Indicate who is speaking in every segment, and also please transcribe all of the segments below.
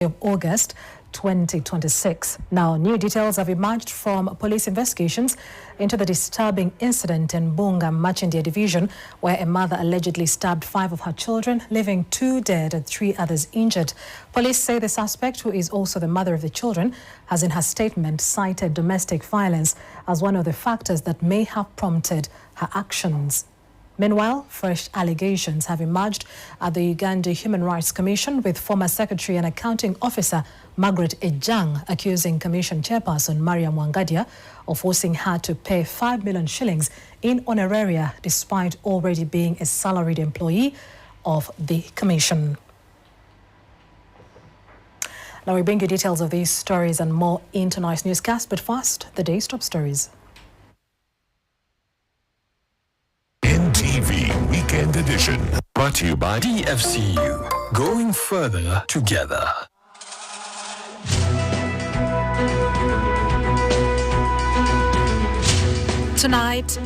Speaker 1: of August 2026. Now, new details have emerged from police investigations into the disturbing incident in Bunga, Machindya division, where a mother allegedly stabbed 5 of her children, leaving 2 dead and 3 others injured. Police say the suspect, who is also the mother of the children, has in her statement cited domestic violence as one of the factors that may have prompted her actions. Meanwhile, fresh allegations have emerged at the Uganda Human Rights Commission, with former Secretary and Accounting Officer Margaret Ejang accusing Commission Chairperson Mariam Wangadia of forcing her to pay 5 million shillings in honoraria despite already being a salaried employee of the Commission. Now we bring you details of these stories and more in tonight's newscast, but first, the day's top stories.
Speaker 2: NTV Weekend Edition.
Speaker 3: Brought to you by DFCU. Going further together.
Speaker 1: Tonight,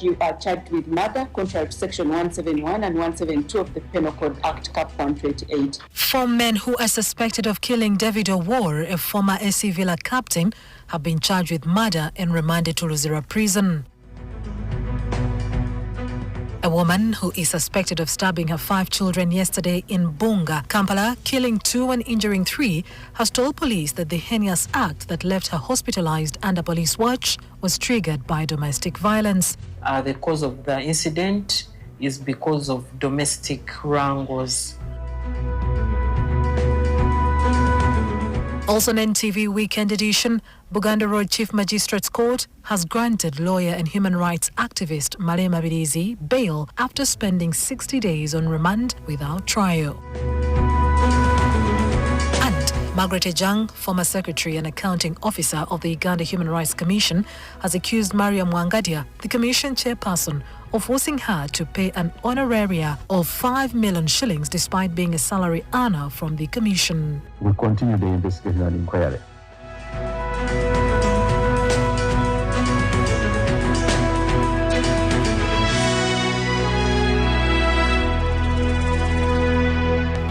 Speaker 4: you are charged with murder contrary to Section 171 and 172 of the Penal Code Act, Cap 128.
Speaker 1: 4 men who are suspected of killing David Owuor, a former AC Villa captain, have been charged with murder and remanded to Luzira prison. A woman who is suspected of stabbing her 5 children yesterday in Bunga, Kampala, killing 2 and injuring 3, has told police that the heinous act that left her hospitalized under police watch was triggered by domestic violence.
Speaker 5: The cause of the incident is because of domestic wrangles.
Speaker 1: Also on NTV Weekend Edition, Buganda Road Chief Magistrates Court has granted lawyer and human rights activist Malema Birizi bail after spending 60 days on remand without trial. And Margaret Ejang, former Secretary and Accounting Officer of the Uganda Human Rights Commission, has accused Mariam Wangadia, the Commission Chairperson, of forcing her to pay an honoraria of 5 million shillings despite being a salary earner from the Commission.
Speaker 6: We continue the investigation and inquiry.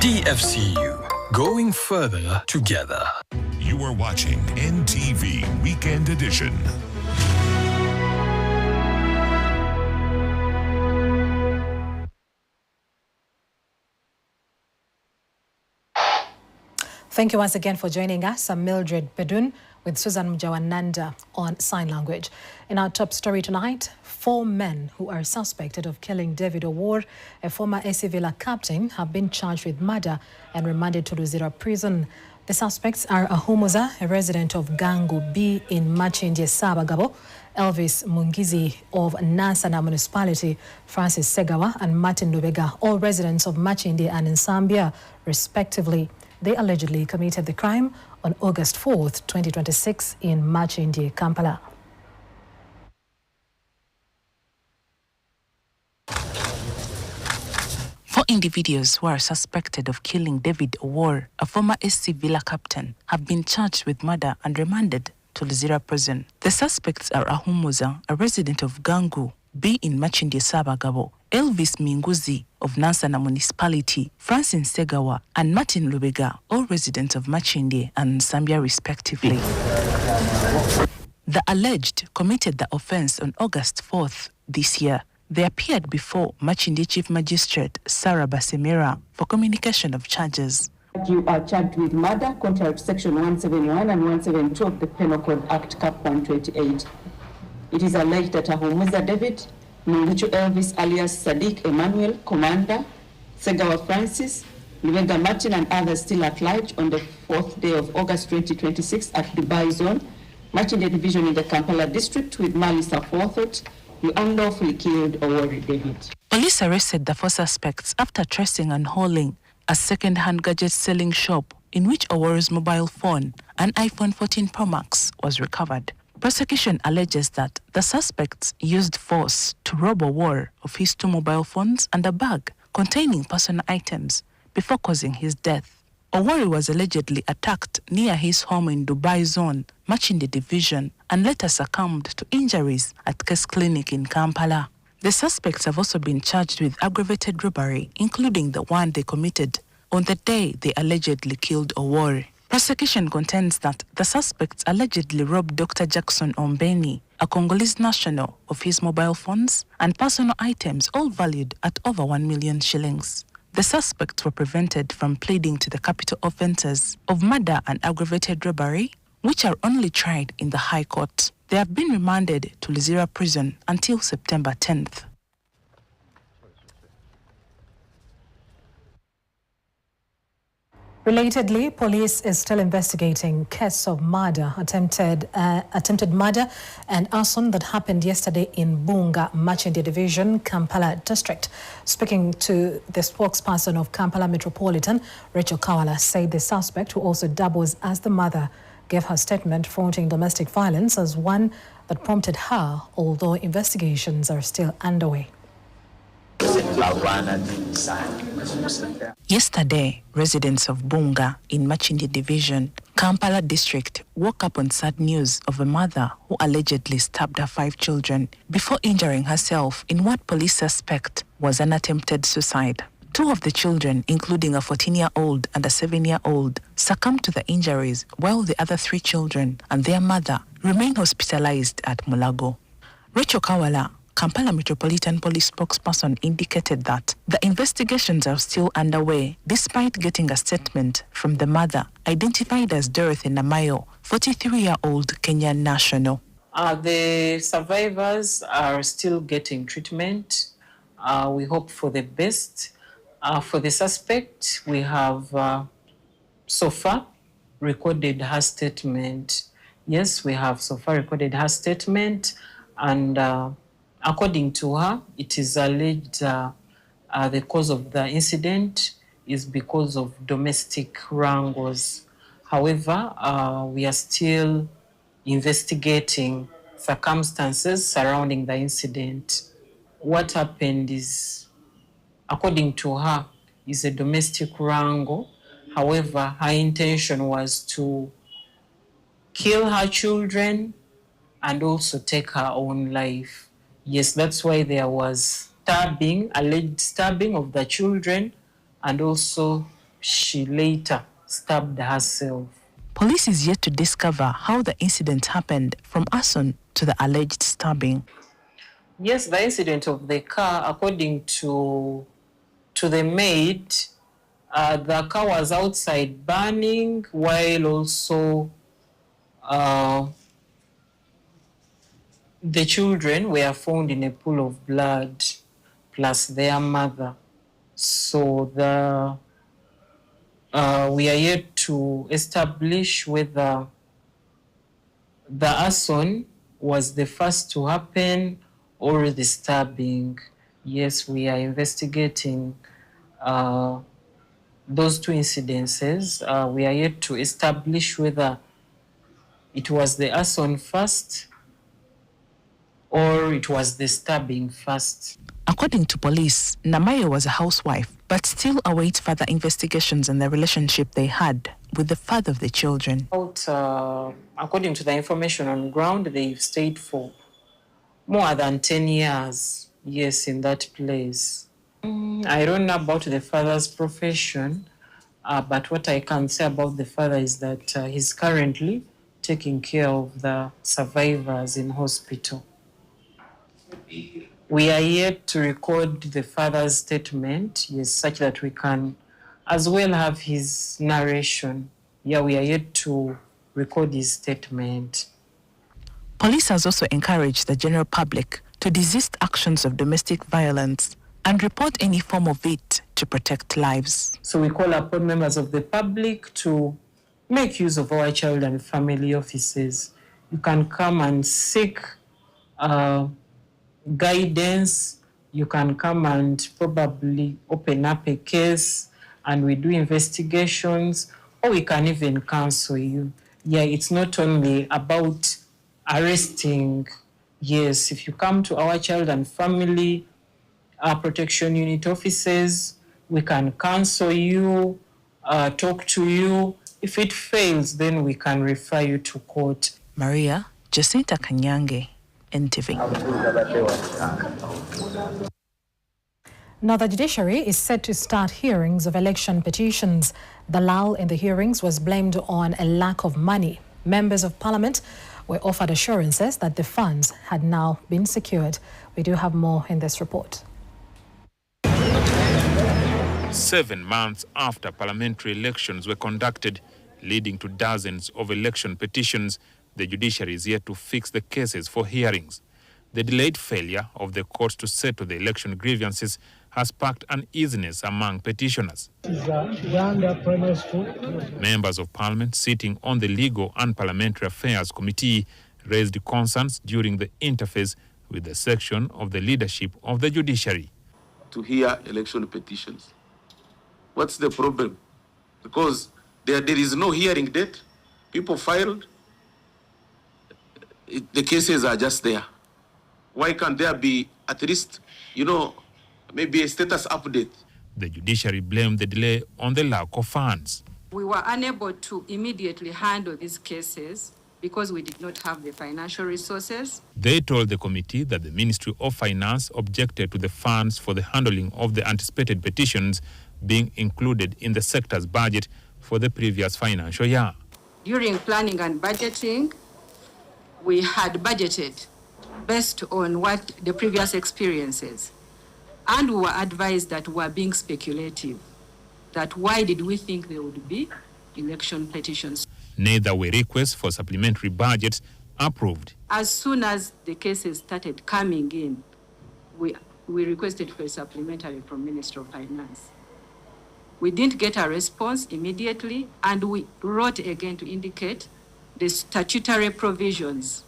Speaker 3: DFCU. Going further together.
Speaker 2: You are watching NTV Weekend Edition.
Speaker 1: Thank you once again for joining us. I'm Mildred Bedun with Susan Mjawananda on Sign Language. In our top story tonight, 4 men who are suspected of killing David Owuor, a former AC Villa captain, have been charged with murder and remanded to Luzira prison. The suspects are Ahumuza, a resident of Gangu B in Machindye Sabagabo, Elvis Mungizi of Nansana Municipality, Francis Segawa and Martin Lubega, all residents of Machindye and Nsambya, respectively. They allegedly committed the crime on August 4th, 2026 in Machindye, Kampala.
Speaker 7: Four individuals who are suspected of killing David Owuor, a former SC Villa captain, have been charged with murder and remanded to Luzira prison. The suspects are Ahumuza, a resident of Gangu B in Machindye Sabagabo, Elvis Minguzi of Nansana Municipality, Francis Segawa and Martin Lubega, all residents of Machindye and Nsambya respectively. The alleged committed the offense on August 4th this year. They appeared before Machindye Chief Magistrate Sarah Basemera for communication of charges.
Speaker 4: You are charged with murder contrary to Section 171 and 172 of the Penal Code Act, Cap 128. It is alleged that Ahumuza David, Munguchu Elvis alias Sadiq Emmanuel, Commander, Segawa Francis, Lubega Martin and others still at large on the 4th day of August 2026 at Dubai Zone, Machindye Division in the Kampala District with malice aforethought, you unlawfully killed Owuor David.
Speaker 7: Police arrested the 4 suspects after tracing and hauling a second-hand gadget selling shop in which Owuor's mobile phone, an iPhone 14 Pro Max, was recovered. Prosecution alleges that the suspects used force to rob Owuor of his 2 mobile phones and a bag containing personal items before causing his death. Owuor was allegedly attacked near his home in Dubai Zone, Machindye Division, and later succumbed to injuries at Case Clinic in Kampala. The suspects have also been charged with aggravated robbery, including the one they committed on the day they allegedly killed Owori. Prosecution contends that the suspects allegedly robbed Dr. Jackson Ombeni, a Congolese national, of his mobile phones and personal items, all valued at over 1 million shillings. The suspects were prevented from pleading to the capital offences of murder and aggravated robbery, which are only tried in the High Court. They have been remanded to Luzira prison until September 10th.
Speaker 1: Relatedly, police is still investigating case of murder, attempted murder and arson that happened yesterday in Bunga, Machindia Division, Kampala District. Speaking to the spokesperson of Kampala Metropolitan, Rachel Kawala said the suspect, who also doubles as the mother, gave her statement fronting domestic violence as one that prompted her, although investigations are still underway.
Speaker 7: Yesterday, residents of Bunga in Machindia Division, Kampala District, woke up on sad news of a mother who allegedly stabbed her 5 children before injuring herself in what police suspect was an attempted suicide. 2 of the children, including a 14-year-old and a 7-year-old, succumbed to the injuries, while the other 3 children and their mother remain hospitalized at Mulago. Rachel Kawala, Kampala Metropolitan Police spokesperson, indicated that the investigations are still underway despite getting a statement from the mother, identified as Dorothy Namayo, 43-year-old Kenyan national.
Speaker 5: The survivors are still getting treatment. We hope for the best. For the suspect, we have so far recorded her statement. Yes, we have so far recorded her statement, and according to her, it is alleged the cause of the incident is because of domestic wrangles. However, we are still investigating circumstances surrounding the incident. What happened is, according to her, is a domestic wrangle. However, her intention was to kill her children and also take her own life. Yes, that's why there was stabbing, alleged stabbing of the children, and also she later stabbed herself.
Speaker 7: Police is yet to discover how the incident happened, from arson to the alleged stabbing.
Speaker 5: Yes, the incident of the car, according to the maid, the car was outside burning, while also the children were found in a pool of blood, plus their mother. So we are yet to establish whether the arson was the first to happen or the stabbing. Yes, we are investigating those 2 incidences. We are yet to establish whether it was the arson first or it was the stabbing first.
Speaker 7: According to police, Namayo was a housewife, but still awaits further investigations on the relationship they had with the father of the children.
Speaker 5: According to the information on ground, they've stayed for more than 10 years, yes, in that place. I don't know about the father's profession, but what I can say about the father is that he's currently taking care of the survivors in hospital. We are yet to record the father's statement, yes, such that we can as well have his narration. Yeah, we are yet to record his statement.
Speaker 7: Police has also encouraged the general public to desist actions of domestic violence and report any form of it to protect lives.
Speaker 5: So we call upon members of the public to make use of our child and family offices. You can come and seek guidance. You can come and probably open up a case and we do investigations, or we can even counsel you. Yeah, it's not only about arresting. Yes, if you come to our child and family protection unit offices, we can counsel you, talk to you. If it fails, then we can refer you to court.
Speaker 7: Maria Jacinta Kanyange, NTV.
Speaker 1: Now, the Judiciary is set to start hearings of election petitions. The lull in the hearings was blamed on a lack of money. Members of Parliament were offered assurances that the funds had now been secured. We do have more in this report.
Speaker 8: 7 months after parliamentary elections were conducted, leading to dozens of election petitions, the judiciary is yet to fix the cases for hearings. The delayed failure of the courts to settle the election grievances has sparked uneasiness among petitioners. Members of Parliament sitting on the Legal and Parliamentary Affairs Committee raised concerns during the interface with the section of the leadership of the judiciary.
Speaker 9: To hear election petitions. What's the problem? Because there is no hearing date. People filed. The cases are just there. Why can't there be at least, maybe a status update?
Speaker 8: The judiciary blamed the delay on the lack of funds.
Speaker 10: We were unable to immediately handle these cases because we did not have the financial resources.
Speaker 8: They told the committee that the Ministry of Finance objected to the funds for the handling of the anticipated petitions being included in the sector's budget for the previous financial year.
Speaker 10: During planning and budgeting, we had budgeted based on what the previous experiences. And we were advised that we were being speculative, that why did we think there would be election petitions?
Speaker 8: Neither were requests for supplementary budgets approved.
Speaker 10: As soon as the cases started coming in, we requested for a supplementary from Minister of Finance. We didn't get a response immediately, and we wrote again to indicate the statutory provisions,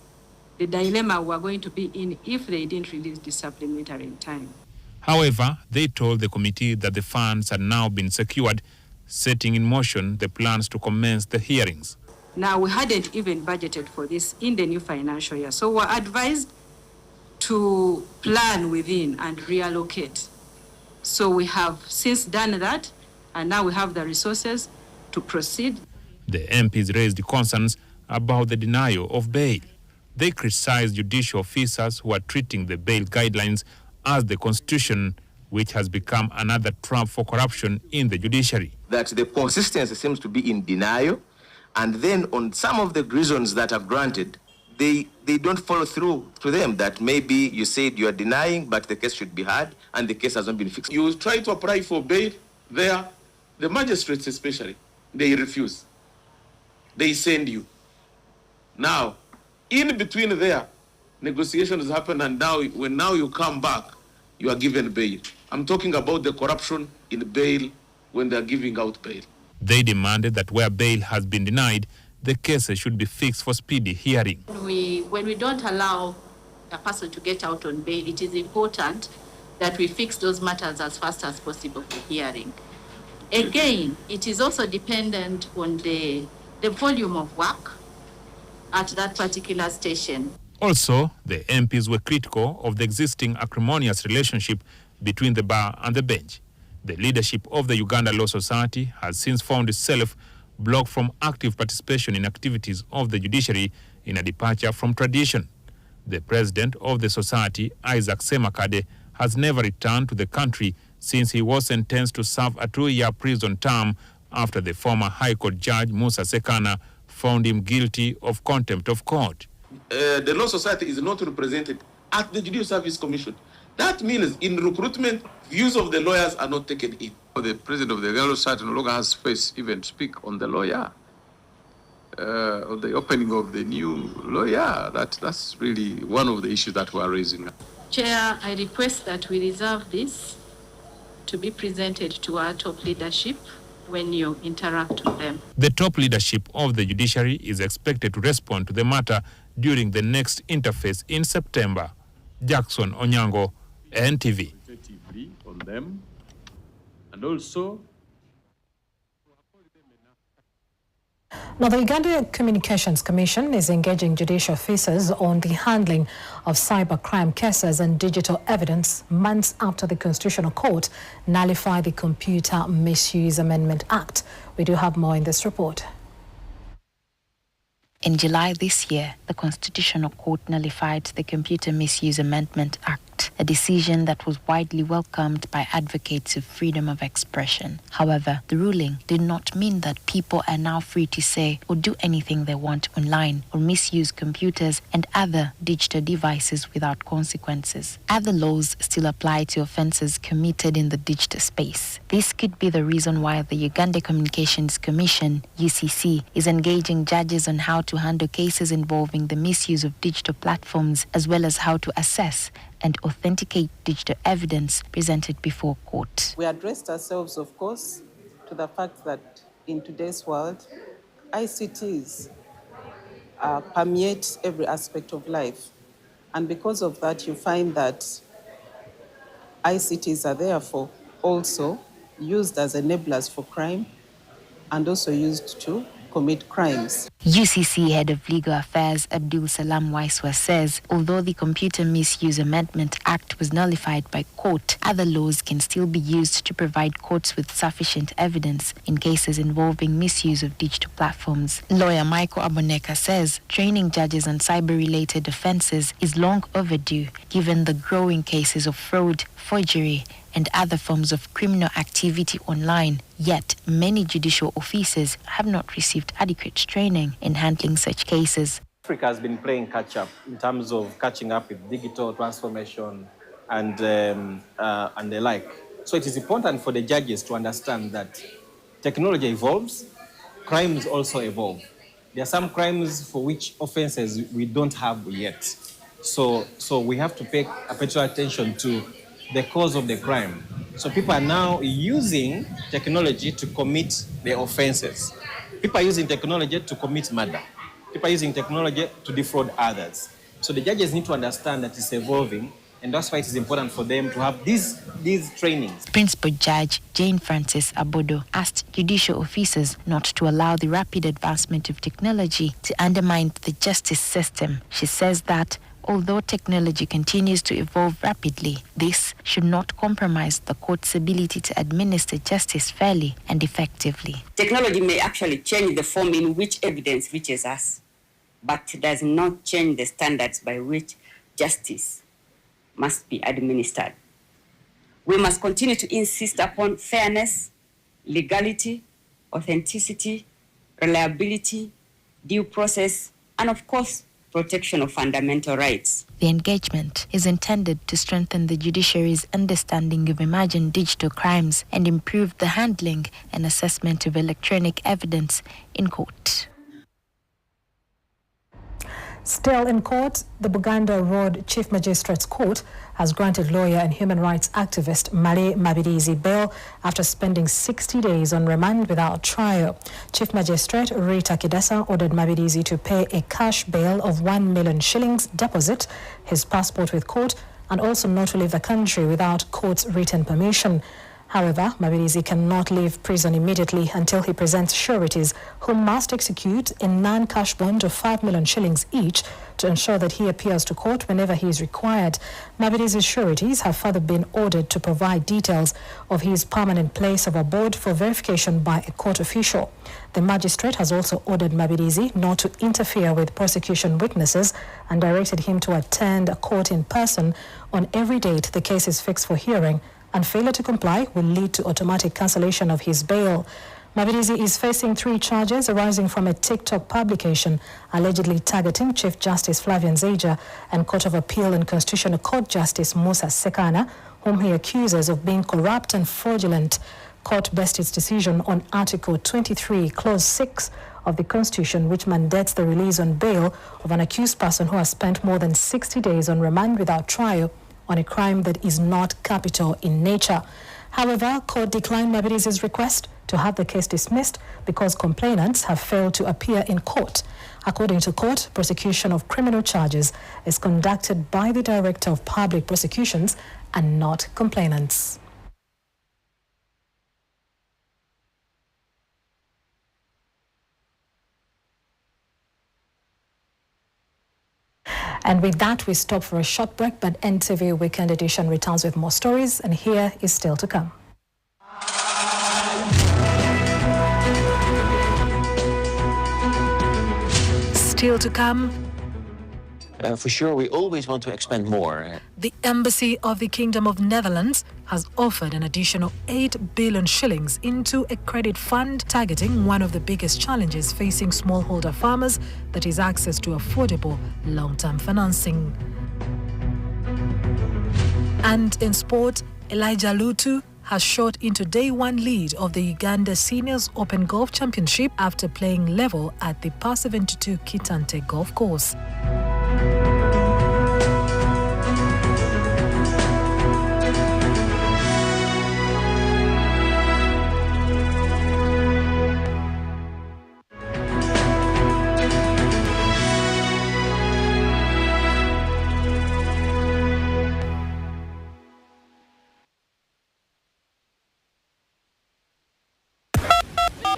Speaker 10: the dilemma we're going to be in if they didn't release the supplementary in time.
Speaker 8: However, they told the committee that the funds had now been secured, setting in motion the plans to commence the hearings.
Speaker 10: Now, we hadn't even budgeted for this in the new financial year, so we're advised to plan within and reallocate. So we have since done that, and now we have the resources to proceed.
Speaker 8: The MPs raised concerns about the denial of bail. They criticized judicial officers who are treating the bail guidelines as the constitution, which has become another trap for corruption in the judiciary.
Speaker 11: That the consistency seems to be in denial, and then on some of the reasons that are granted, they don't follow through to them, that maybe you said you are denying, but the case should be heard, and the case has not been fixed.
Speaker 9: You try to apply for bail there, the magistrates especially, they refuse. They send you. Now, in between there, negotiations happen, and now when you come back, you are given bail. I'm talking about the corruption in bail when they're giving out bail.
Speaker 8: They demanded that where bail has been denied, the cases should be fixed for speedy hearing.
Speaker 12: When we don't allow a person to get out on bail, it is important that we fix those matters as fast as possible for hearing. Again, it is also dependent on the volume of work at that particular station.
Speaker 8: Also, the MPs were critical of the existing acrimonious relationship between the bar and the bench. The leadership of the Uganda Law Society has since found itself blocked from active participation in activities of the judiciary in a departure from tradition. The president of the society, Isaac Semakade, has never returned to the country since he was sentenced to serve a 2-year prison term after the former High Court Judge Musa Sekana found him guilty of contempt of court.
Speaker 9: The Law Society is not represented at the Judicial Service Commission. That means in recruitment, views of the lawyers are not taken in.
Speaker 13: The president of the Uganda Law Society no longer has space even to speak on the lawyer, on the opening of the new lawyer. That's really one of the issues that we are raising.
Speaker 12: Chair, I request that we reserve this to be presented to our top leadership when you interact with them.
Speaker 8: The top leadership of the judiciary is expected to respond to the matter during the next interface in September. Jackson Onyango, NTV.
Speaker 13: On them, and also
Speaker 1: now, the Uganda Communications Commission is engaging judicial officers on the handling of cybercrime cases and digital evidence months after the Constitutional Court nullified the Computer Misuse Amendment Act. We do have more in this report.
Speaker 14: In July this year, the Constitutional Court nullified the Computer Misuse Amendment Act. court, a decision that was widely welcomed by advocates of freedom of expression. However, the ruling did not mean that people are now free to say or do anything they want online or misuse computers and other digital devices without consequences. Other laws still apply to offences committed in the digital space. This could be the reason why the Uganda Communications Commission, UCC, is engaging judges on how to handle cases involving the misuse of digital platforms, as well as how to assess and authenticate digital evidence presented before court.
Speaker 15: We addressed ourselves, of course, to the fact that in today's world, ICTs permeate every aspect of life. And because of that, you find that ICTs are therefore also used as enablers for crime and also used to commit crimes.
Speaker 14: UCC Head of Legal Affairs Abdul Salam Waiswa says although the Computer Misuse Amendment Act was nullified by court, other laws can still be used to provide courts with sufficient evidence in cases involving misuse of digital platforms. Lawyer Michael Aboneka says training judges on cyber-related offences is long overdue given the growing cases of fraud, forgery, and other forms of criminal activity online. Yet, many judicial officers have not received adequate training in handling such cases.
Speaker 16: Africa has been playing catch-up in terms of catching up with digital transformation and the like. So it is important for the judges to understand that technology evolves, crimes also evolve. There are some crimes for which offenses we don't have yet. So we have to pay particular attention to the cause of the crime. So people are now using technology to commit the offenses. People are using technology to commit murder. People are using technology to defraud others. So the judges need to understand that it's evolving, and that's why it is important for them to have these trainings.
Speaker 14: Principal Judge Jane Francis Abodo asked judicial officers not to allow the rapid advancement of technology to undermine the justice system. She says that although technology continues to evolve rapidly, this should not compromise the court's ability to administer justice fairly and effectively.
Speaker 17: Technology may actually change the form in which evidence reaches us, but does not change the standards by which justice must be administered. We must continue to insist upon fairness, legality, authenticity, reliability, due process, and of course, protection of fundamental rights.
Speaker 14: The engagement is intended to strengthen the judiciary's understanding of emerging digital crimes and improve the handling and assessment of electronic evidence in court.
Speaker 1: Still in court, the Buganda Road Chief Magistrates Court has granted lawyer and human rights activist Male Mabirizi bail after spending 60 days on remand without trial. Chief Magistrate Rita Kidasa ordered Mabirizi to pay a cash bail of 1 million shillings deposit, his passport with court, and also not to leave the country without court's written permission. However, Mabirizi cannot leave prison immediately until he presents sureties who must execute a non-cash bond of 5 million shillings each to ensure that he appears to court whenever he is required. Mabirizi's sureties have further been ordered to provide details of his permanent place of abode for verification by a court official. The magistrate has also ordered Mabirizi not to interfere with prosecution witnesses and directed him to attend a court in person on every date the case is fixed for hearing, and failure to comply will lead to automatic cancellation of his bail. Mabirizi is facing 3 charges arising from a TikTok publication allegedly targeting Chief Justice Flavian Zeja and Court of Appeal and Constitutional Court Justice Musa Sekana, whom he accuses of being corrupt and fraudulent. Court based its decision on Article 23, Clause 6 of the Constitution, which mandates the release on bail of an accused person who has spent more than 60 days on remand without trial on a crime that is not capital in nature. However, court declined Mabirizi's request to have the case dismissed because complainants have failed to appear in court. According to court, prosecution of criminal charges is conducted by the Director of Public Prosecutions and not complainants. And with that, we stop for a short break, but NTV Weekend Edition returns with more stories, and here is still to come.
Speaker 18: Still to come, For sure, we always want to expand more.
Speaker 1: The Embassy of the Kingdom of Netherlands has offered an additional 8 billion shillings into a credit fund targeting one of the biggest challenges facing smallholder farmers, that is access to affordable long-term financing. And in sport, Elijah Lutu has shot into day one lead of the Uganda Seniors Open Golf Championship after playing level at the Par 72 Kitante golf course.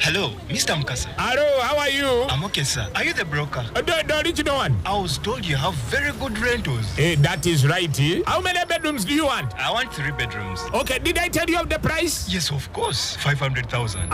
Speaker 19: Hello, Mr. Mukasa.
Speaker 8: Hello, how are you?
Speaker 19: I'm okay, sir. Are you the broker?
Speaker 8: The original one.
Speaker 19: I was told you have very good rentals.
Speaker 8: That is right. How many bedrooms do you want?
Speaker 19: I want 3 bedrooms.
Speaker 8: Okay, did I tell you of the price?
Speaker 19: Yes, of course. 500,000.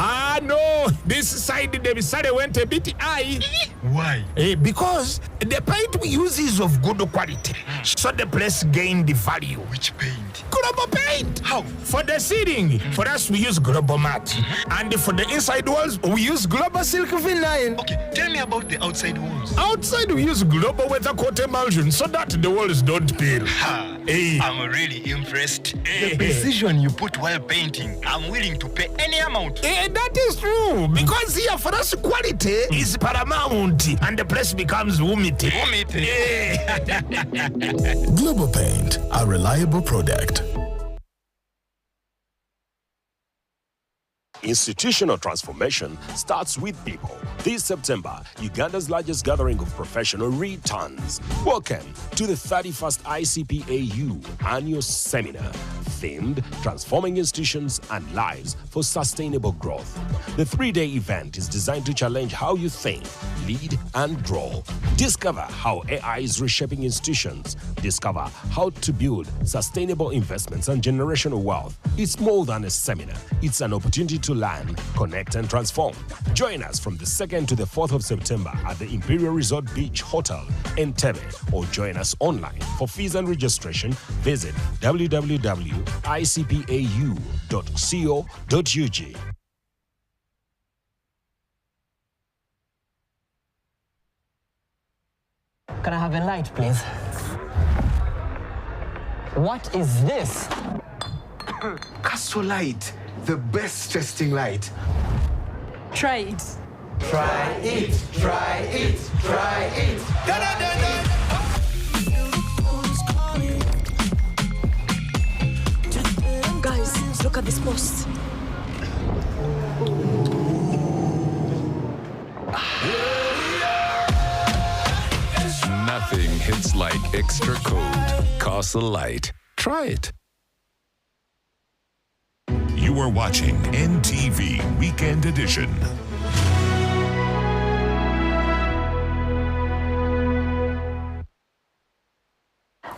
Speaker 8: No. This side, the salary went a bit high.
Speaker 19: Why?
Speaker 8: Because the paint we use is of good quality. So the place gained the value.
Speaker 19: Which paint?
Speaker 8: Global paint.
Speaker 19: How?
Speaker 8: For the ceiling, for us we use Global Mat. And for the inside walls, we use Global Silk Vinyl.
Speaker 19: Okay, tell me about the outside walls.
Speaker 8: Outside we use Global Weather Coat Emulsion so that the walls don't peel.
Speaker 19: I'm really impressed. The precision you put while painting, I'm willing to pay any amount.
Speaker 8: That is true, because here for us quality is paramount and the place becomes umite.
Speaker 3: Global Paint, a reliable product.
Speaker 20: Institutional transformation starts with people. This September, Uganda's largest gathering of professional returns. Welcome to the 31st ICPAU Annual Seminar, themed Transforming Institutions and Lives for Sustainable Growth. The 3-day event is designed to challenge how you think, lead, and grow. Discover how AI is reshaping institutions. Discover how to build sustainable investments and generational wealth. It's more than a seminar. It's an opportunity to learn, connect, and transform. Join us from the 2nd to the 4th of September at the Imperial Resort Beach Hotel, NTV, or join us online. For fees and registration, visit www.icpau.co.ug.
Speaker 21: Can I have a light, please? What is this?
Speaker 22: Castle Light, the best testing light.
Speaker 21: Try it.
Speaker 22: Try it, try it, try it. Da, da, da, da.
Speaker 1: Guys, look at this post.
Speaker 23: Nothing hits like extra cold. Castle Light. Try it.
Speaker 2: You are watching NTV Weekend Edition.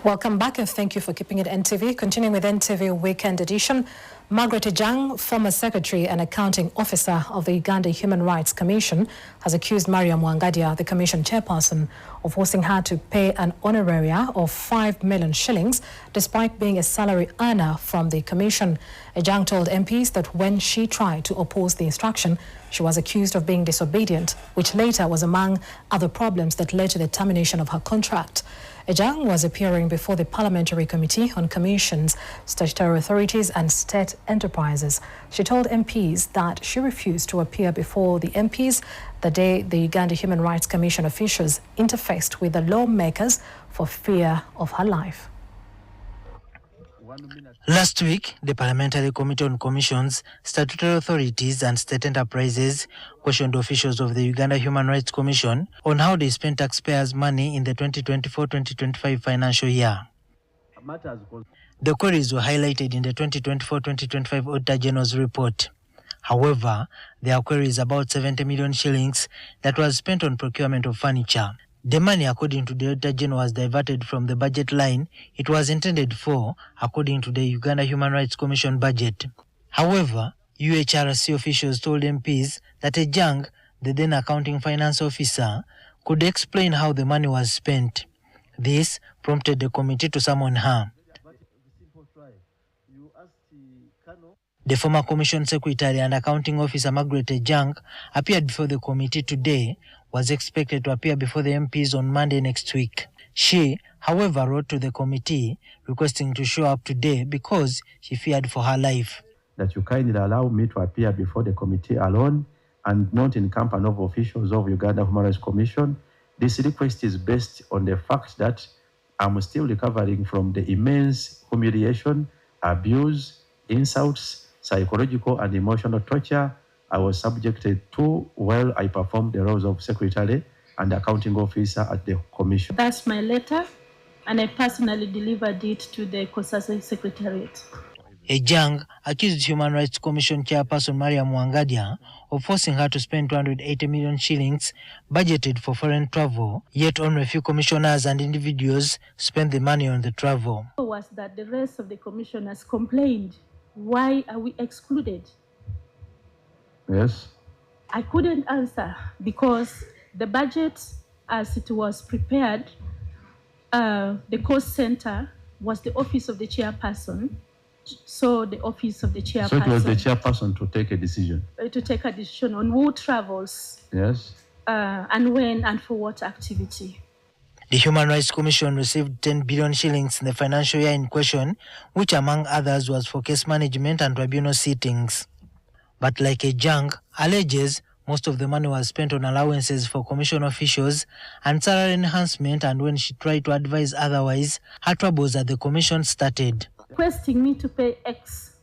Speaker 1: Welcome back and thank you for keeping it NTV. Continuing with NTV Weekend Edition, Margaret Ejang, former Secretary and Accounting Officer of the Uganda Human Rights Commission, has accused Mariam Wangadia, the Commission chairperson, of forcing her to pay an honoraria of 5 million shillings despite being a salary earner from the Commission. Ejang told MPs that when she tried to oppose the instruction, she was accused of being disobedient, which later was among other problems that led to the termination of her contract. Ejang was appearing before the Parliamentary Committee on Commissions, Statutory Authorities and State Enterprises. She told MPs that she refused to appear before the MPs the day the Uganda Human Rights Commission officials interfaced with the lawmakers for fear of her life.
Speaker 24: Last week, the Parliamentary Committee on Commissions, Statutory Authorities and State Enterprises questioned officials of the Uganda Human Rights Commission on how they spent taxpayers' money in the 2024-2025 financial year. The queries were highlighted in the 2024-2025 Auditor General's report. However, there are queries about 70 million shillings that was spent on procurement of furniture. The money, according to the Auditor General, was diverted from the budget line it was intended for, according to the Uganda Human Rights Commission budget. However, UHRC officials told MPs that Ejang, the then accounting finance officer, could explain how the money was spent. This prompted the committee to summon her. The former Commission Secretary and Accounting Officer Margaret Ejang appeared before the committee today, was expected to appear before the MPs on Monday next week. She, however, wrote to the committee requesting to show up today because she feared for her life.
Speaker 4: That you kindly allow me to appear before the committee alone and not in company of officials of Uganda Human Rights Commission. This request is based on the fact that I'm still recovering from the immense humiliation, abuse, insults, psychological and emotional torture I was subjected to while I performed the roles of secretary and accounting officer at the commission.
Speaker 5: That's my letter, and I personally delivered it to the Consulting Secretariat.
Speaker 24: Ejang accused Human Rights Commission chairperson Mariam Wangadia of forcing her to spend 280 million shillings budgeted for foreign travel, yet only a few commissioners and individuals spent the money on the travel.
Speaker 5: Was that the rest of the commissioners complained, why are we excluded?
Speaker 4: Yes.
Speaker 5: I couldn't answer because the budget as it was prepared, the cost center was the office of the chairperson. So the office of the chairperson.
Speaker 4: So it was the chairperson to take a decision.
Speaker 5: To take a decision on who travels.
Speaker 4: Yes.
Speaker 5: And when and for what activity.
Speaker 24: The Human Rights Commission received 10 billion shillings in the financial year in question, which among others was for case management and tribunal sittings. But like Ejang alleges, most of the money was spent on allowances for commission officials and salary enhancement, and when she tried to advise otherwise, her troubles at the commission started.
Speaker 5: Requesting me to pay X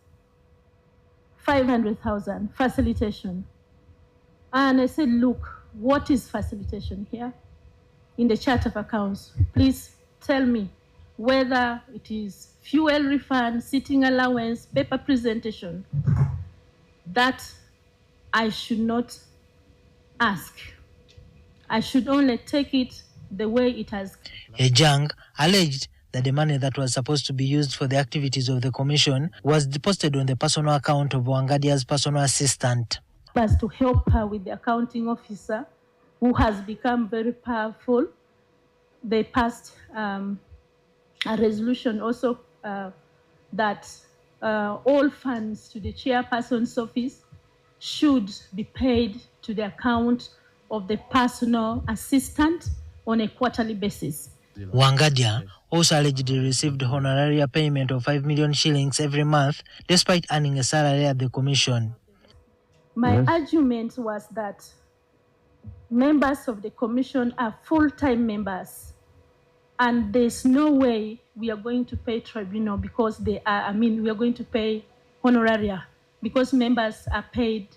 Speaker 5: 500,000 facilitation. And I said, look, what is facilitation here? In the chart of accounts, please tell me whether it is fuel refund, sitting allowance, paper presentation, that I should not ask. I should only take it the way it has.
Speaker 24: Ejang alleged that the money that was supposed to be used for the activities of the commission was deposited on the personal account of Wangadia's personal assistant.
Speaker 5: As to help her with the accounting officer, who has become very powerful. They passed a resolution also that all funds to the chairperson's office should be paid to the account of the personal assistant on a quarterly basis.
Speaker 24: Wangadia also allegedly received honorarium payment of 5 million shillings every month, despite earning a salary at the commission.
Speaker 5: My argument was that members of the commission are full-time members, and there's no way we are going to pay tribunal because they are, we are going to pay honoraria because members are paid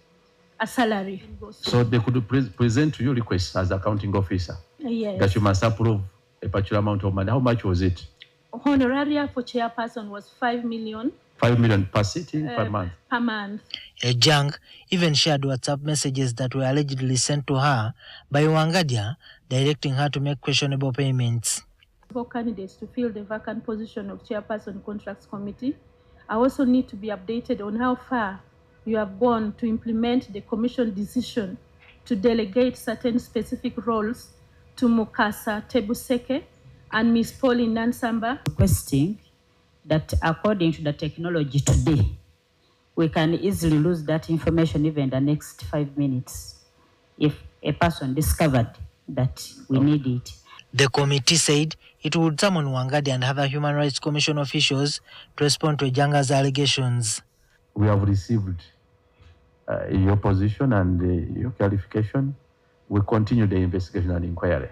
Speaker 5: a salary.
Speaker 4: So they could present to you requests as accounting officer
Speaker 5: yes,
Speaker 4: that you must approve a particular amount of money. How much was it?
Speaker 5: Honoraria for chairperson was 5 million.
Speaker 4: 5 million per sitting per month?
Speaker 5: Per month.
Speaker 24: Ejang even shared WhatsApp messages that were allegedly sent to her by Wangadia, directing her to make questionable payments.
Speaker 5: For candidates to fill the vacant position of chairperson contracts committee, I also need to be updated on how far you have gone to implement the commission decision to delegate certain specific roles to Mukasa Tebuseke and Ms. Pauline Nansamba.
Speaker 6: Requesting that according to the technology today, we can easily lose that information even in the next 5 minutes if a person discovered that we need it.
Speaker 24: The committee said it would summon Wangadi and other Human Rights Commission officials to respond to Ejanga's allegations.
Speaker 4: We have received your position and your clarification. We continue the investigation and inquiry.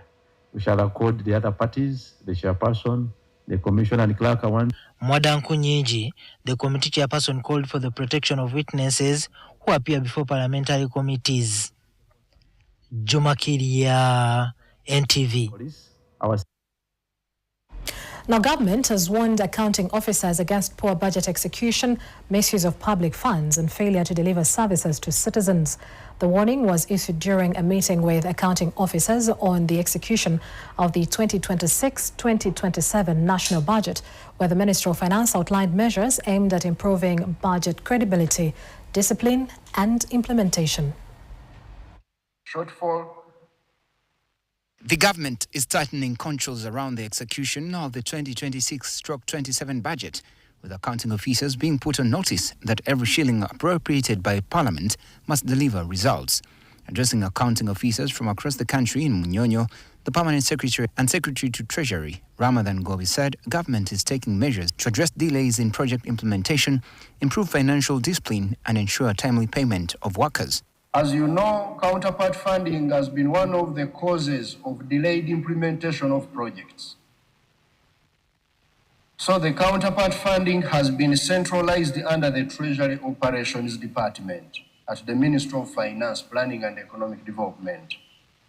Speaker 4: We shall accord the other parties, the chairperson, the commissioner and clerk.
Speaker 24: Mwadanku Nyingi, the committee chairperson, called for the protection of witnesses who appear before parliamentary committees. Juma Kiria, NTV.
Speaker 1: Now, government has warned accounting officers against poor budget execution, misuse of public funds and failure to deliver services to citizens. The warning was issued during a meeting with accounting officers on the execution of the 2026-2027 national budget, where the Ministry of Finance outlined measures aimed at improving budget credibility, discipline and implementation.
Speaker 7: Shortfall The government is tightening controls around the execution of the 2026/27 budget, with accounting officers being put on notice that every shilling appropriated by Parliament must deliver results. Addressing accounting officers from across the country in Munyonyo, the Permanent Secretary and Secretary to Treasury, Ramadan Gobi, said government is taking measures to address delays in project implementation, improve financial discipline and ensure timely payment of workers.
Speaker 9: As you know, counterpart funding has been one of the causes of delayed implementation of projects. So the counterpart funding has been centralized under the Treasury Operations Department at the Ministry of Finance, Planning and Economic Development.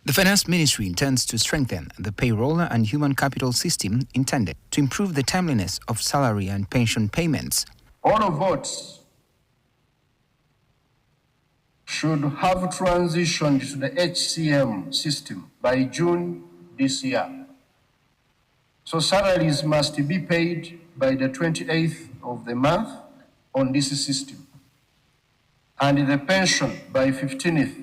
Speaker 7: The Finance Ministry intends to strengthen the payroll and human capital system intended to improve the timeliness of salary and pension payments.
Speaker 9: All votes should have transitioned to the HCM system by June this year. So salaries must be paid by the 28th of the month on this system, and the pension by 15th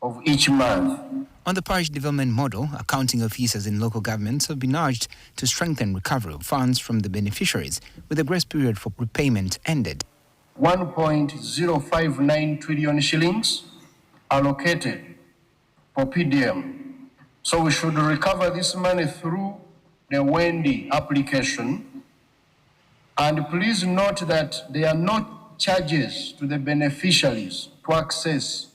Speaker 9: of each month.
Speaker 7: On the parish development model, accounting officers in local governments have been urged to strengthen recovery of funds from the beneficiaries with the grace period for repayment ended.
Speaker 9: 1.059 trillion shillings allocated for PDM. So we should recover this money through the Wendy application. And please note that there are no charges to the beneficiaries to access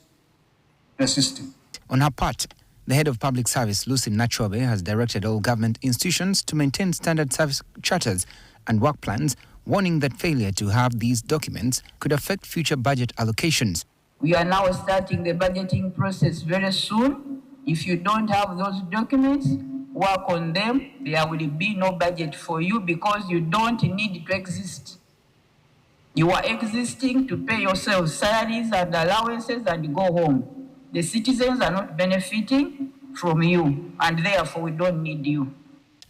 Speaker 9: the system.
Speaker 7: On her part, the head of public service, Lucy Nachobe, has directed all government institutions to maintain standard service charters and work plans, warning that failure to have these documents could affect future budget allocations.
Speaker 10: We are now starting the budgeting process very soon. If you don't have those documents, work on them. There will be no budget for you because you don't need to exist. You are existing to pay yourself salaries and allowances and go home. The citizens are not benefiting from you, and therefore we don't need you.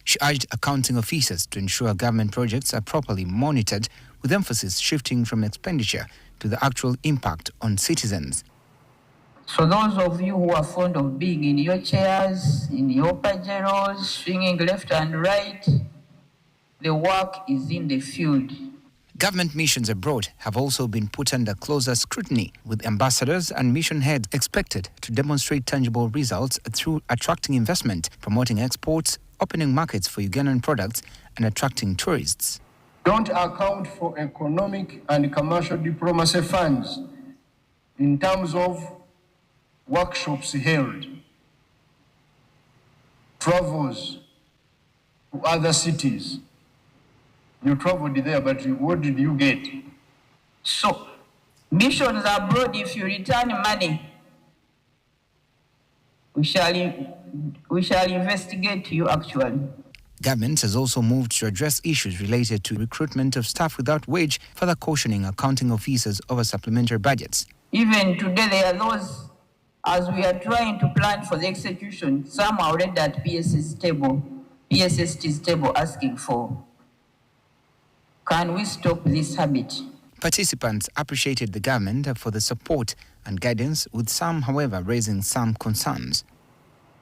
Speaker 7: She urged accounting officers to ensure government projects are properly monitored, with emphasis shifting from expenditure to the actual impact on citizens.
Speaker 10: So those of you who are fond of being in your chairs, in your pajeros, swinging left and right, the work is in the field.
Speaker 7: Government missions abroad have also been put under closer scrutiny, with ambassadors and mission heads expected to demonstrate tangible results through attracting investment, promoting exports, opening markets for Ugandan products, and attracting tourists.
Speaker 9: Don't account for economic and commercial diplomacy funds in terms of workshops held, travels to other cities. You traveled there, but what did you get?
Speaker 10: So, missions abroad, if you return money, we shall investigate you actually.
Speaker 7: Government has also moved to address issues related to recruitment of staff without wage, further cautioning accounting officers over supplementary budgets.
Speaker 10: Even today, there are those, as we are trying to plan for the execution, some are already at PSST's table asking for. Can we stop this habit?
Speaker 7: Participants appreciated the government for the support and guidance, with some, however, raising some concerns.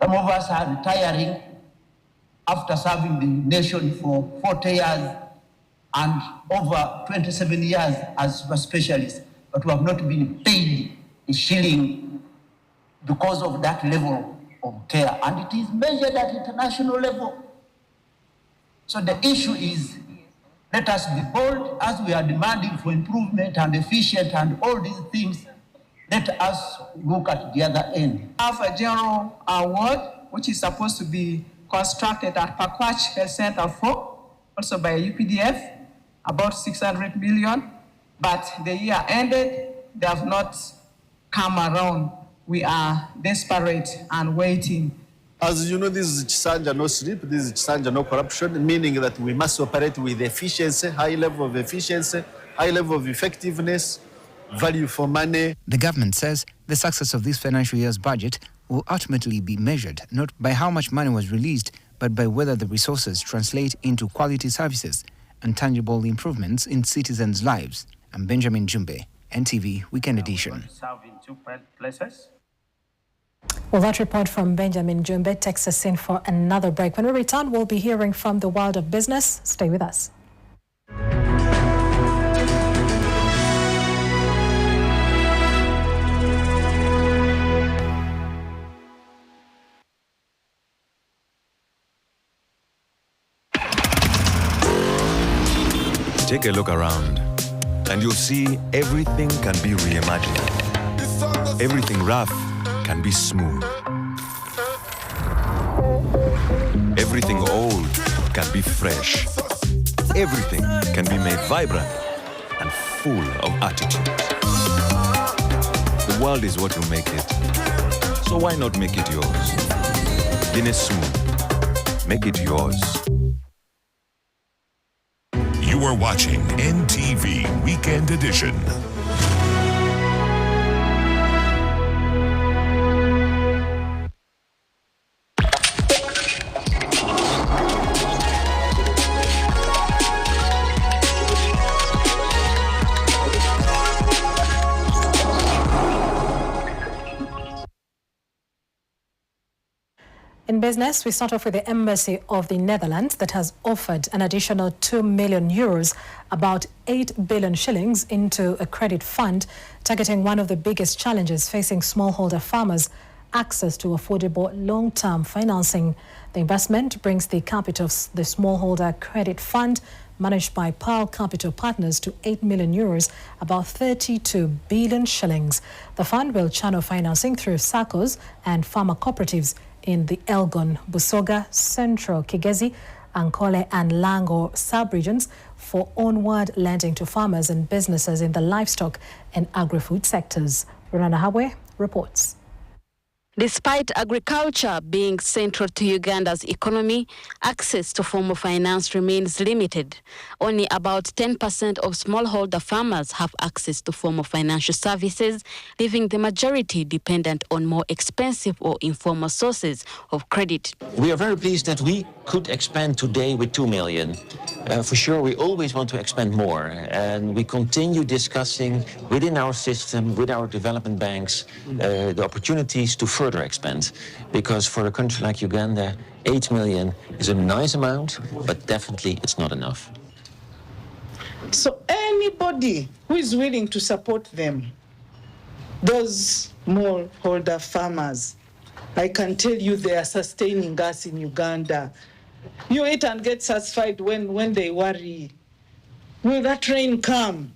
Speaker 11: Some of us are retiring after serving the nation for 40 years and over 27 years as a specialist, but we have not been paid a shilling because of that level of care. And it is measured at international level. So the issue is, let us be bold as we are demanding for improvement and efficient and all these things. Let us look at the other end.
Speaker 25: Have a general award, which is supposed to be constructed at Pakwach Health Center 4, also by UPDF, about 600 million. But the year ended, they have not come around. We are desperate and waiting.
Speaker 26: As you know, this is Chisanja no sleep, this is Chisanja no corruption, meaning that we must operate with efficiency, high level of efficiency, high level of effectiveness, value for money.
Speaker 7: The government says the success of this financial year's budget will ultimately be measured not by how much money was released, but by whether the resources translate into quality services and tangible improvements in citizens' lives. I'm Benjamin Jumbe, NTV Weekend Edition.
Speaker 27: Serve in two places.
Speaker 1: Well, that report from Benjamin Jumbe takes us in for another break. When we return, we'll be hearing from the world of business. Stay with us.
Speaker 12: Take a look around, and you'll see everything can be reimagined. Everything rough can be smooth. Everything old can be fresh. Everything can be made vibrant and full of attitude. The world is what you make it, so why not make it yours? Guinness Smooth. Make it yours.
Speaker 2: You are watching NTV Weekend Edition.
Speaker 1: In business, we start off with the Embassy of the Netherlands that has offered an additional 2 million euros, about 8 billion shillings, into a credit fund targeting one of the biggest challenges facing smallholder farmers: access to affordable long-term financing. The investment brings the capital of the Smallholder Credit Fund, managed by Pearl Capital Partners, to 8 million euros, about 32 billion shillings. The fund will channel financing through SACCOs and farmer cooperatives in the Elgon, Busoga, Central, Kigezi, Ankole and Lango sub-regions for onward lending to farmers and businesses in the livestock and agri-food sectors. Rana Habwe reports.
Speaker 13: Despite agriculture being central to Uganda's economy, access to formal finance remains limited. Only about 10% of smallholder farmers have access to formal financial services, leaving the majority dependent on more expensive or informal sources of credit.
Speaker 18: We are very pleased that we could expand today with 2 million. For sure, we always want to expand more, and we continue discussing within our system, with our development banks, the opportunities to further expand. Because for a country like Uganda, 8 million is a nice amount, but definitely it's not enough.
Speaker 14: So anybody who is willing to support them, those smallholder farmers, I can tell you they are sustaining us in Uganda. You eat and get satisfied when they worry. Will that rain come?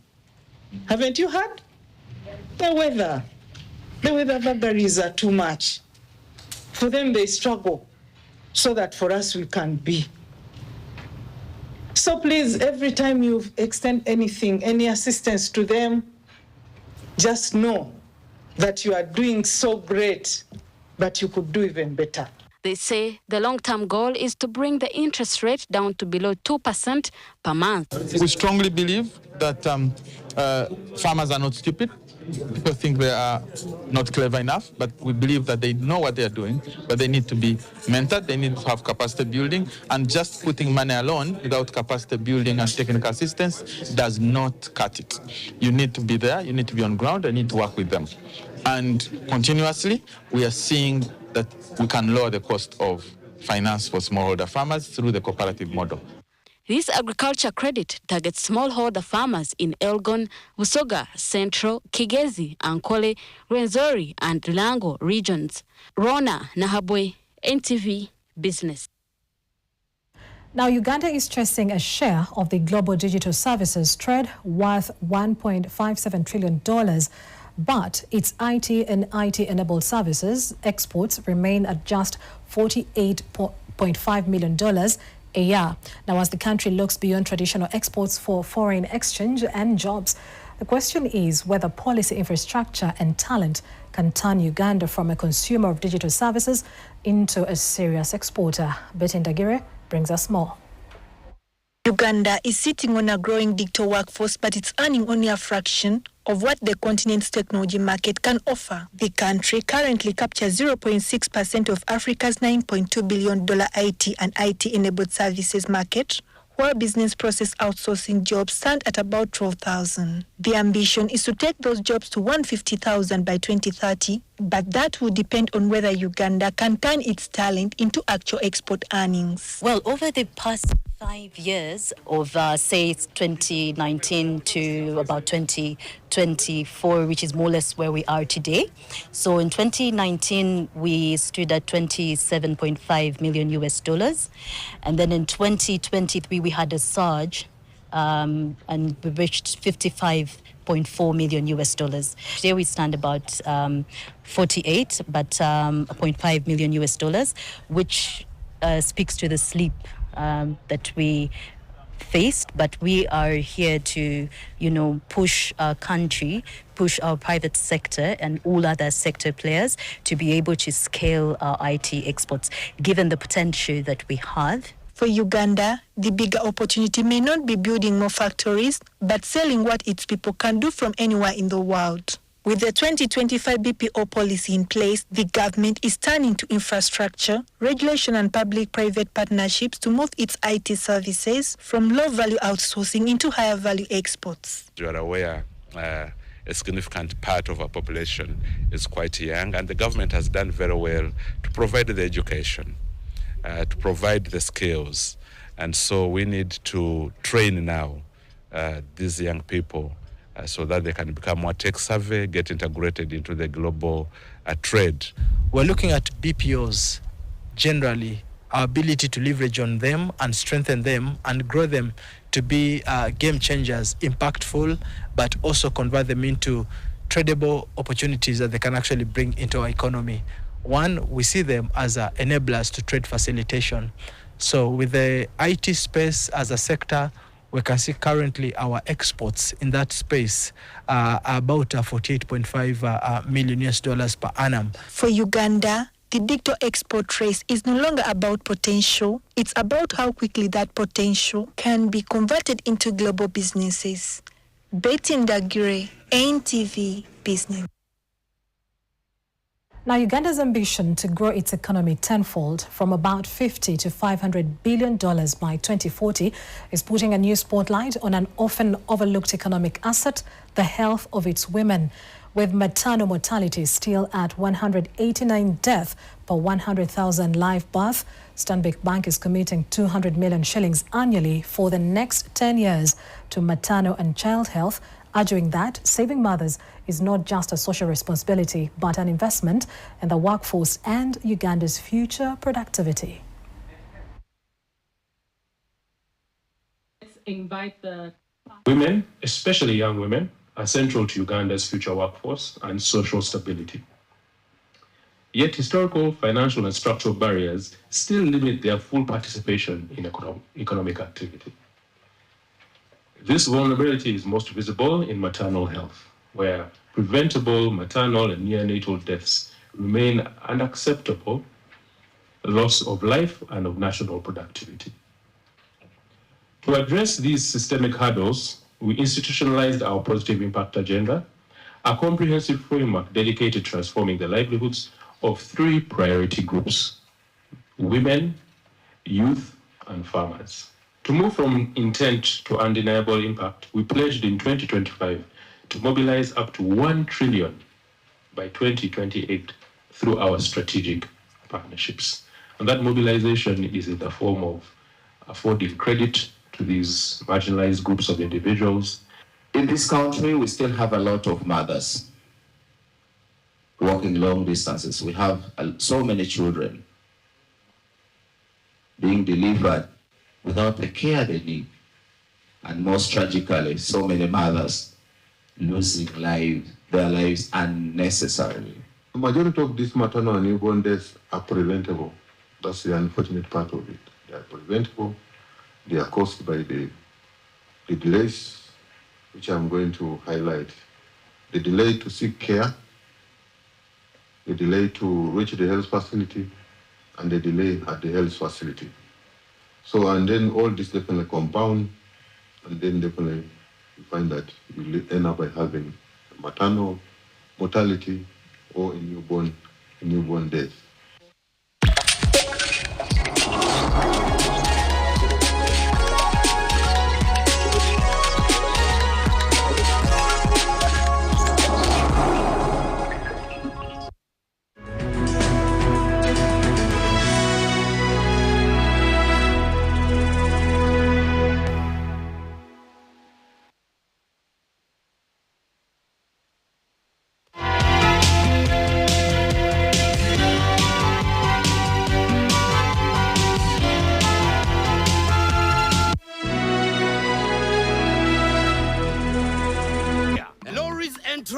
Speaker 14: Haven't you heard? The weather vagaries are too much. For them, they struggle so that for us we can be. So please, every time you extend anything, any assistance to them, just know that you are doing so great, but you could do even better.
Speaker 13: They say the long-term goal is to bring the interest rate down to below 2% per month.
Speaker 15: We strongly believe that farmers are not stupid. People think they are not clever enough, but we believe that they know what they are doing, but they need to be mentored, they need to have capacity building, and just putting money alone without capacity building and technical assistance does not cut it. You need to be there, you need to be on ground, and you need to work with them. And continuously, we are seeing that we can lower the cost of finance for smallholder farmers through the cooperative model.
Speaker 13: This agriculture credit targets smallholder farmers in Elgon, Busoga, Central, Kigezi, Ankole, Rwenzori, and Lango regions. Rona Nahabwe, NTV Business.
Speaker 1: Now, Uganda is chasing a share of the global digital services trade worth $1.57 trillion. But its IT and IT-enabled services exports remain at just $48.5 million a year. Now, as the country looks beyond traditional exports for foreign exchange and jobs, the question is whether policy infrastructure and talent can turn Uganda from a consumer of digital services into a serious exporter. Betty Ndagire brings us more.
Speaker 16: Uganda is sitting on a growing digital workforce, but it's earning only a fraction of what the continent's technology market can offer. The country currently captures 0.6% of Africa's $9.2 billion IT and IT-enabled services market, while business process outsourcing jobs stand at about 12,000. The ambition is to take those jobs to 150,000 by 2030, but that will depend on whether Uganda can turn its talent into actual export earnings.
Speaker 3: Well, over the past 5 years of, say, 2019 to about 2024, which is more or less where we are today. So in 2019, we stood at $27.5 million US dollars. And then in 2023, we had a surge and we reached $55.4 million US dollars. Today we stand about 0.5 million US dollars, which speaks to the sleep that we faced, but we are here to, push our country, push our private sector and all other sector players to be able to scale our IT exports, given the potential that we have.
Speaker 16: For Uganda, the bigger opportunity may not be building more factories, but selling what its people can do from anywhere in the world. With the 2025 BPO policy in place, the government is turning to infrastructure, regulation and public-private partnerships to move its IT services from low-value outsourcing into higher-value exports.
Speaker 8: You are aware, a significant part of our population is quite young, and the government has done very well to provide the education, to provide the skills. And so we need to train now these young people so that they can become more tech-savvy, get integrated into the global trade.
Speaker 24: We're looking at BPOs generally, our ability to leverage on them and strengthen them and grow them to be game changers, impactful, but also convert them into tradable opportunities that they can actually bring into our economy. One, we see them as enablers to trade facilitation. So with the IT space as a sector, we can see currently our exports in that space are about $48.5 million US dollars per annum.
Speaker 16: For Uganda, the digital export race is no longer about potential. It's about how quickly that potential can be converted into global businesses. Betty Ndagire, NTV Business.
Speaker 1: Now, Uganda's ambition to grow its economy tenfold from about $50 to $500 billion by 2040 is putting a new spotlight on an often overlooked economic asset, the health of its women. With maternal mortality still at 189 deaths per 100,000 live births, Stanbic Bank is committing 200 million shillings annually for the next 10 years to maternal and child health, arguing that saving mothers is not just a social responsibility, but an investment in the workforce and Uganda's future productivity.
Speaker 17: Let's invite the women, especially young women, are central to Uganda's future workforce and social stability. Yet historical, financial and structural barriers still limit their full participation in economic activity. This vulnerability is most visible in maternal health, where preventable maternal and neonatal deaths remain unacceptable, loss of life and of national productivity. To address these systemic hurdles, we institutionalized our positive impact agenda, a comprehensive framework dedicated to transforming the livelihoods of 3 priority groups: women, youth, and farmers. To move from intent to undeniable impact, we pledged in 2025 to mobilize up to 1 trillion by 2028 through our strategic partnerships. And that mobilization is in the form of affording credit to these marginalized groups of individuals.
Speaker 19: In this country, we still have a lot of mothers walking long distances. We have so many children being delivered without the care they need. And most tragically, so many mothers losing their lives unnecessarily.
Speaker 20: The majority of these maternal and newborn deaths are preventable. That's the unfortunate part of it. They are preventable. They are caused by the delays, which I'm going to highlight. The delay to seek care, the delay to reach the health facility, and the delay at the health facility. So, and then all this definitely compound, and then definitely you find that you end up by having maternal mortality or a newborn death.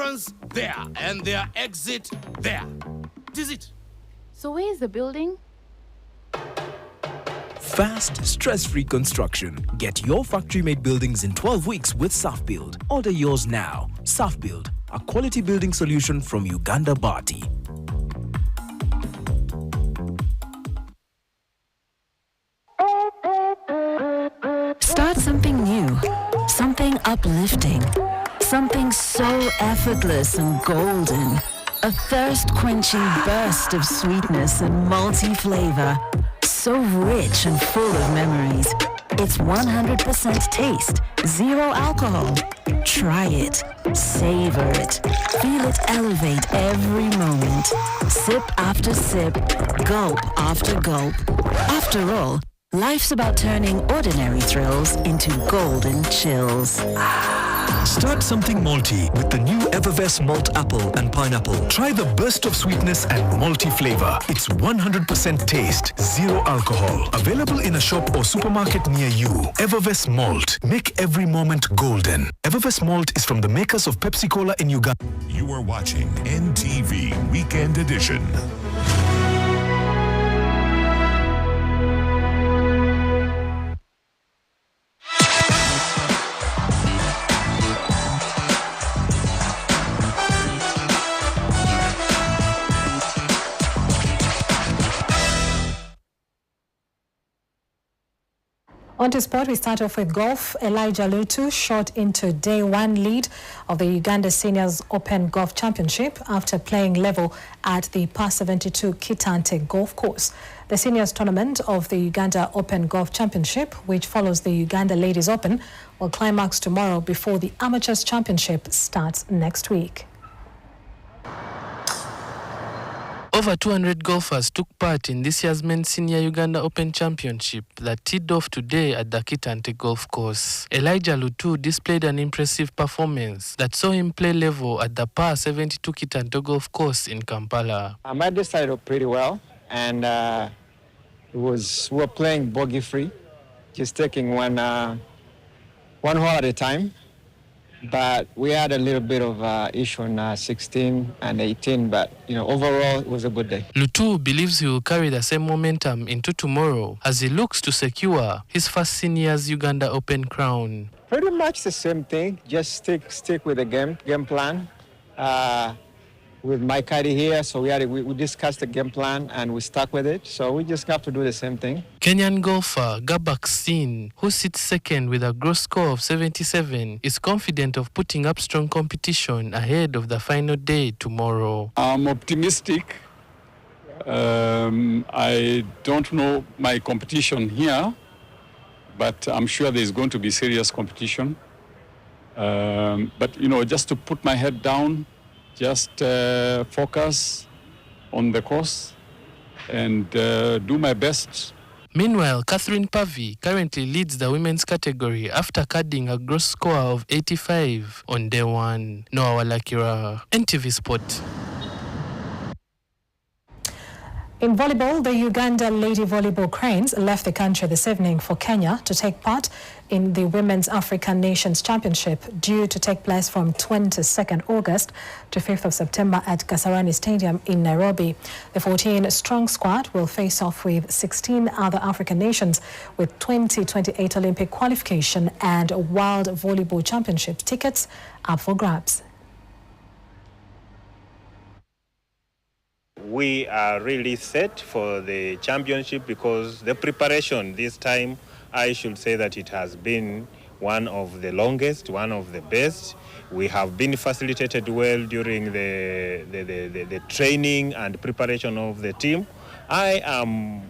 Speaker 4: entrance there and their exit there. What is it?
Speaker 5: So where is the building?
Speaker 6: Fast, stress-free construction. Get your factory-made buildings in 12 weeks with SafBuild. Order yours now. SafBuild, a quality building solution from Uganda Bati.
Speaker 21: Start something new, something uplifting, something so effortless and golden. A thirst-quenching burst of sweetness and multi-flavor. So rich and full of memories. It's 100% taste, zero alcohol. Try it, savor it, feel it elevate every moment. Sip after sip, gulp after gulp. After all, life's about turning ordinary thrills into golden chills.
Speaker 22: Start something malty with the new Evervest Malt Apple and Pineapple. Try the burst of sweetness and malty flavor. It's 100% taste, zero alcohol. Available in a shop or supermarket near you. Evervest Malt. Make every moment golden. Evervest Malt is from the makers of Pepsi Cola in Uganda.
Speaker 2: You are watching NTV Weekend Edition.
Speaker 1: On to sport, we start off with golf. Elijah Lutu shot into day one lead of the Uganda Seniors Open Golf Championship after playing level at the Par 72 Kitante Golf Course. The seniors tournament of the Uganda Open Golf Championship, which follows the Uganda Ladies Open, will climax tomorrow before the Amateurs Championship starts next week.
Speaker 23: Over 200 golfers took part in this year's Men's Senior Uganda Open Championship that teed off today at the Kitante Golf Course. Elijah Lutu displayed an impressive performance that saw him play level at the Par 72 Kitante Golf Course in Kampala.
Speaker 27: I made this side up pretty well, and we were playing bogey-free, just taking one hole at a time. But we had a little bit of issue on 16 and 18, but overall it was a good day.
Speaker 23: Lutu believes he will carry the same momentum into tomorrow as he looks to secure his first Seniors Uganda Open crown.
Speaker 27: Pretty much the same thing, just stick with the game plan. With my caddy here, so we discussed the game plan and we stuck with it, so we just have to do the same thing.
Speaker 23: Kenyan golfer Gabak Singh, who sits second with a gross score of 77, is confident of putting up strong competition ahead of the final day tomorrow.
Speaker 28: I'm optimistic. I don't know my competition here, but I'm sure there's going to be serious competition. But just to put my head down, just focus on the course and do my best.
Speaker 23: Meanwhile, Catherine Pavi currently leads the women's category after carding a gross score of 85 on day one. Noah Walakira, NTV Sport.
Speaker 1: In volleyball, the Uganda Lady Volleyball Cranes left the country this evening for Kenya to take part in the Women's African Nations Championship, due to take place from 22nd August to 5th of September at Kasarani Stadium in Nairobi. The 14-strong squad will face off with 16 other African nations, with 2028 Olympic qualification and World Volleyball Championship tickets up for grabs.
Speaker 29: We are really set for the championship because the preparation this time, I should say that it has been one of the longest, one of the best. We have been facilitated well during the training and preparation of the team. I am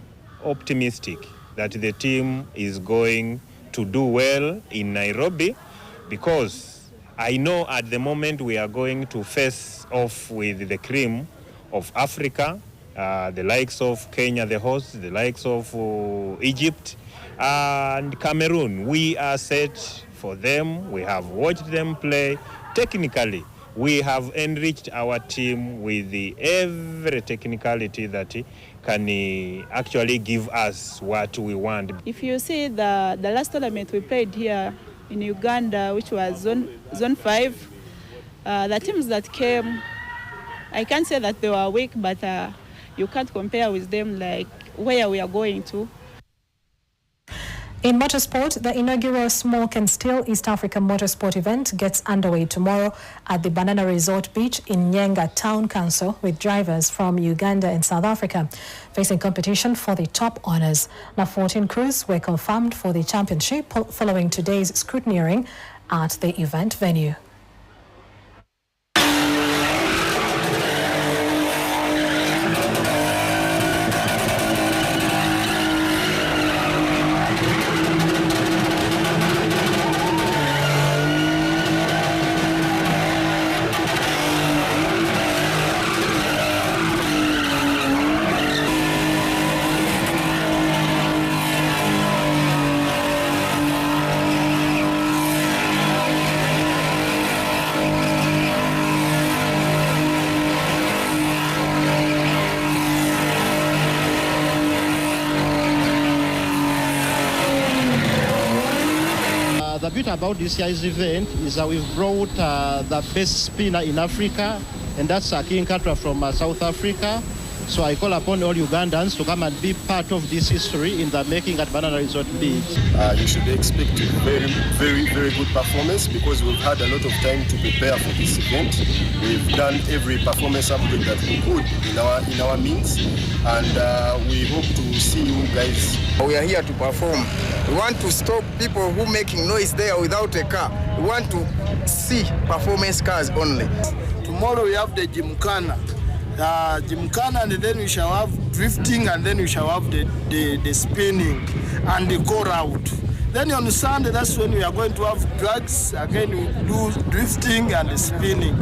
Speaker 29: optimistic that the team is going to do well in Nairobi, because I know at the moment we are going to face off with the cream of Africa, the likes of Kenya, the host, the likes of Egypt and Cameroon. We are set for them. We have watched them play. Technically, we have enriched our team with every technicality that can actually give us what we want.
Speaker 30: If you see the last tournament we played here in Uganda, which was zone 5,
Speaker 7: The teams that came, I can't say that they were weak, but you can't compare with them like where we are going to.
Speaker 1: In motorsport, the inaugural Smoke and Steel East Africa Motorsport event gets underway tomorrow at the Banana Resort Beach in Nyenga Town Council with drivers from Uganda and South Africa facing competition for the top honours. Now 14 crews were confirmed for the championship following today's scrutineering at the event venue.
Speaker 9: The beauty about this year's event is that we've brought the best spinner in Africa, and that's King Katra from South Africa. So I call upon all Ugandans to come and be part of this history in the making at Banana Resort Beach.
Speaker 10: You should expect a very, very, very good performance because we've had a lot of time to prepare for this event. We've done every performance upgrade that we could in our means, and we hope to see you guys.
Speaker 11: We are here to perform. We want to stop people who making noise there without a car. We want to see performance cars only.
Speaker 12: Tomorrow we have the Gymkhana. Gymkhana, and then we shall have drifting, and then we shall have the spinning and the go route. Then on Sunday, that's when we are going to have drugs. Again, we do drifting and the spinning.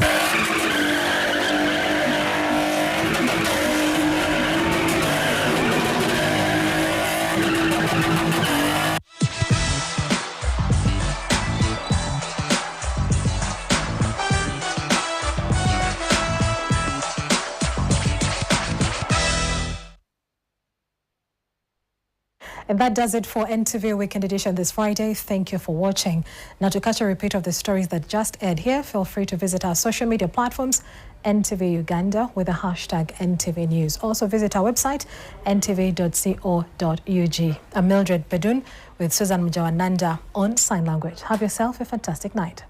Speaker 1: And that does it for NTV Weekend Edition this Friday. Thank you for watching. Now, to catch a repeat of the stories that just aired here, feel free to visit our social media platforms, NTV Uganda, with the hashtag NTV News. Also visit our website, ntv.co.ug. I'm Mildred Bedun with Susan Mjawananda on Sign Language. Have yourself a fantastic night.